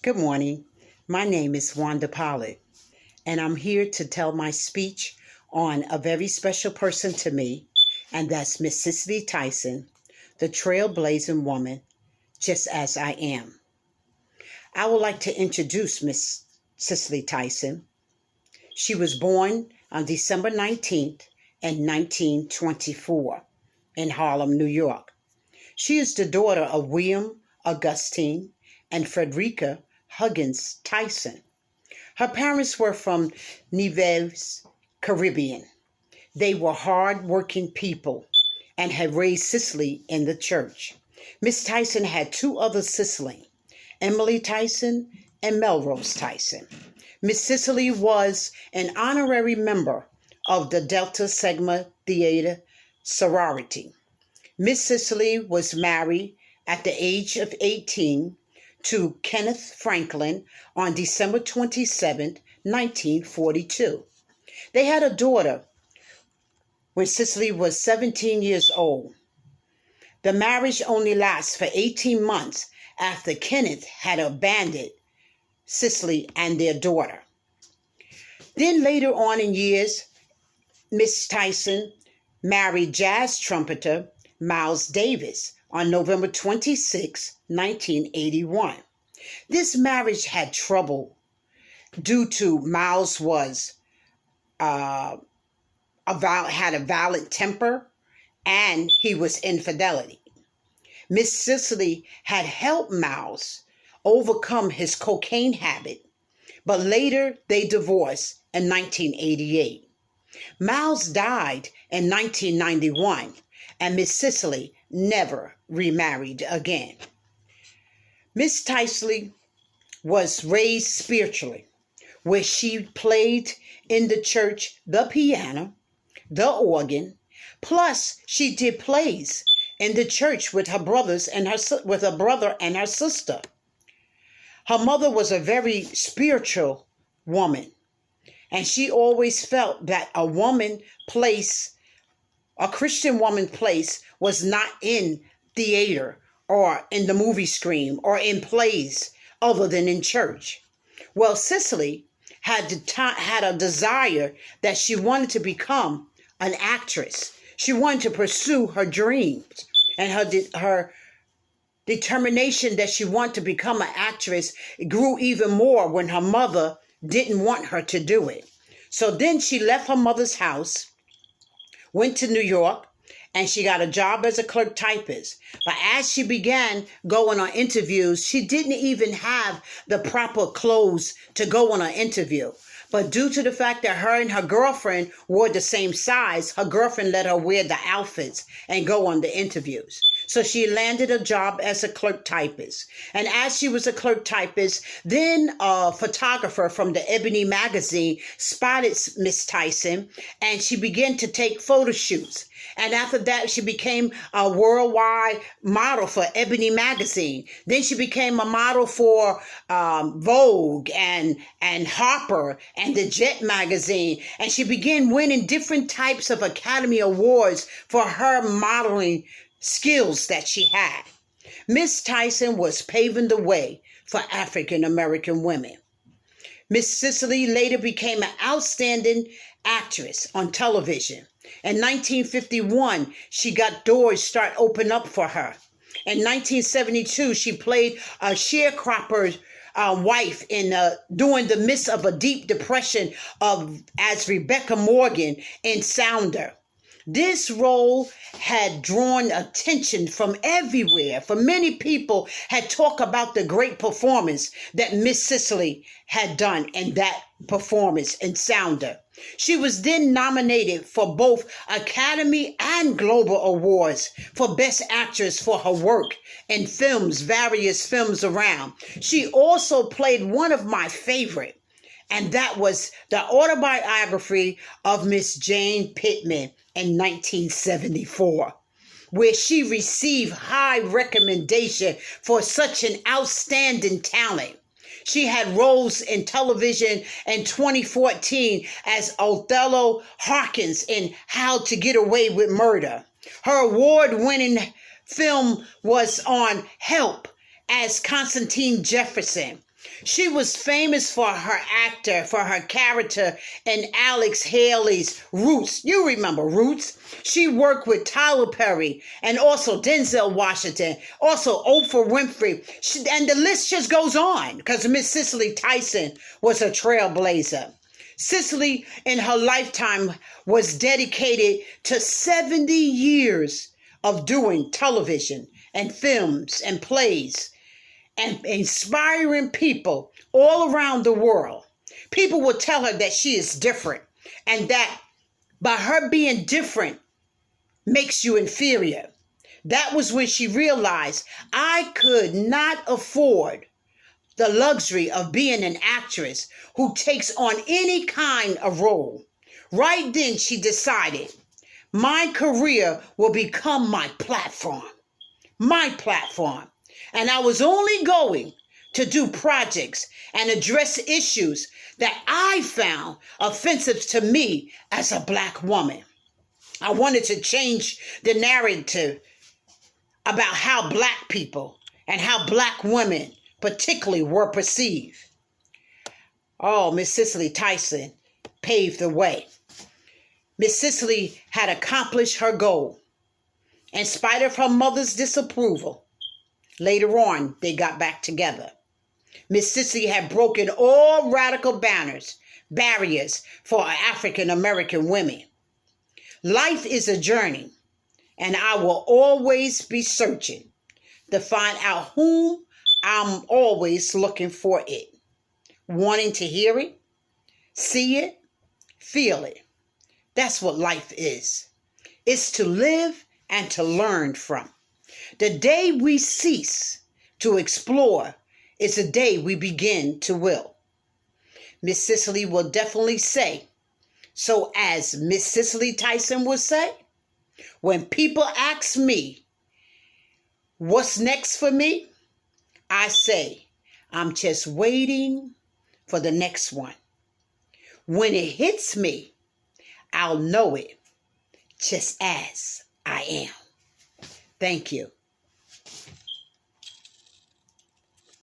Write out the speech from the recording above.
Good morning. My name is Wanda Pollard, and I'm here to tell my speech on a very special person to me, and that's Miss Cicely Tyson, the trailblazing woman, just as I am. I would like to introduce Miss Cicely Tyson. She was born on December 19th in 1924 in Harlem, New York. She is the daughter of William Augustine and Frederica Huggins Tyson. Her parents were from Nevis, Caribbean. They were hard-working people and had raised Cicely in the church. Miss Tyson had two other Cicely, Emily Tyson and Melrose Tyson. Miss Cicely was an honorary member of the Delta Sigma Theta sorority. Miss Cicely was married at the age of 18 to Kenneth Franklin on December 27, 1942. They had a daughter when Cicely was 17 years old. The marriage only lasted for 18 months after Kenneth had abandoned Cicely and their daughter. Then later on in years, Miss Tyson married jazz trumpeter Miles Davis on November 26, 1981. This marriage had trouble due to Miles had a violent temper and he was infidelity. Miss Cicely had helped Miles overcome his cocaine habit, but later they divorced in 1988. Miles died in 1991, and Miss Cicely never remarried again. Miss Tyson was raised spiritually, where she played in the church the piano, the organ, plus she did plays in the church with her brothers and with her brother and her sister. Her mother was a very spiritual woman, and she always felt that a Christian woman place was not in theater or in the movie screen or in plays other than in church. Well, Cicely had a desire that she wanted to become an actress. She wanted to pursue her dreams, and her determination that she wanted to become an actress grew even more when her mother didn't want her to do it. So then she left her mother's house, went to New York, and she got a job as a clerk typist. But as she began going on interviews, she didn't even have the proper clothes to go on an interview. But due to the fact that her and her girlfriend wore the same size, her girlfriend let her wear the outfits and go on the interviews. So she landed a job as a clerk typist. And as she was a clerk typist, then a photographer from the Ebony magazine spotted Miss Tyson, and she began to take photo shoots. And after that, she became a worldwide model for Ebony magazine. Then she became a model for Vogue and Harper and the Jet magazine. And she began winning different types of Academy Awards for her modeling skills that she had. Miss Tyson was paving the way for African American women. Miss Cicely later became an outstanding actress on television. In 1951, she got doors start open up for her. In 1972, she played a sharecropper's wife during the midst of a deep depression as Rebecca Morgan in Sounder. This role had drawn attention from everywhere, for many people had talked about the great performance that Miss Cicely had done in that performance in Sounder. She was then nominated for both Academy and Global Awards for Best Actress for her work in various films around. She also played one of my favorite, and that was the autobiography of Miss Jane Pittman in 1974, where she received high recommendation for such an outstanding talent. She had roles in television in 2014 as Othello Harkins in How to Get Away with Murder. Her award-winning film was on Help as Constantine Jefferson. She was famous for her character in Alex Haley's Roots. You remember Roots? She worked with Tyler Perry and also Denzel Washington, also Oprah Winfrey. And the list just goes on because Miss Cicely Tyson was a trailblazer. Cicely, in her lifetime, was dedicated to 70 years of doing television and films and plays and inspiring people all around the world. People will tell her that she is different and that by her being different makes you inferior. That was when she realized I could not afford the luxury of being an actress who takes on any kind of role. Right then she decided my career will become my platform. My platform. And I was only going to do projects and address issues that I found offensive to me as a Black woman. I wanted to change the narrative about how Black people and how Black women particularly were perceived. Oh, Miss Cicely Tyson paved the way. Miss Cicely had accomplished her goal. In spite of her mother's disapproval, later on, they got back together. Miss Cicely had broken all radical barriers for African American women. Life is a journey, and I will always be searching to find out whom I'm always looking for it, wanting to hear it, see it, feel it. That's what life is. It's to live and to learn from. The day we cease to explore is the day we begin to will. Miss Cicely will definitely say, so as Miss Cicely Tyson would say, when people ask me what's next for me, I say, I'm just waiting for the next one. When it hits me, I'll know it just as I am. Thank you.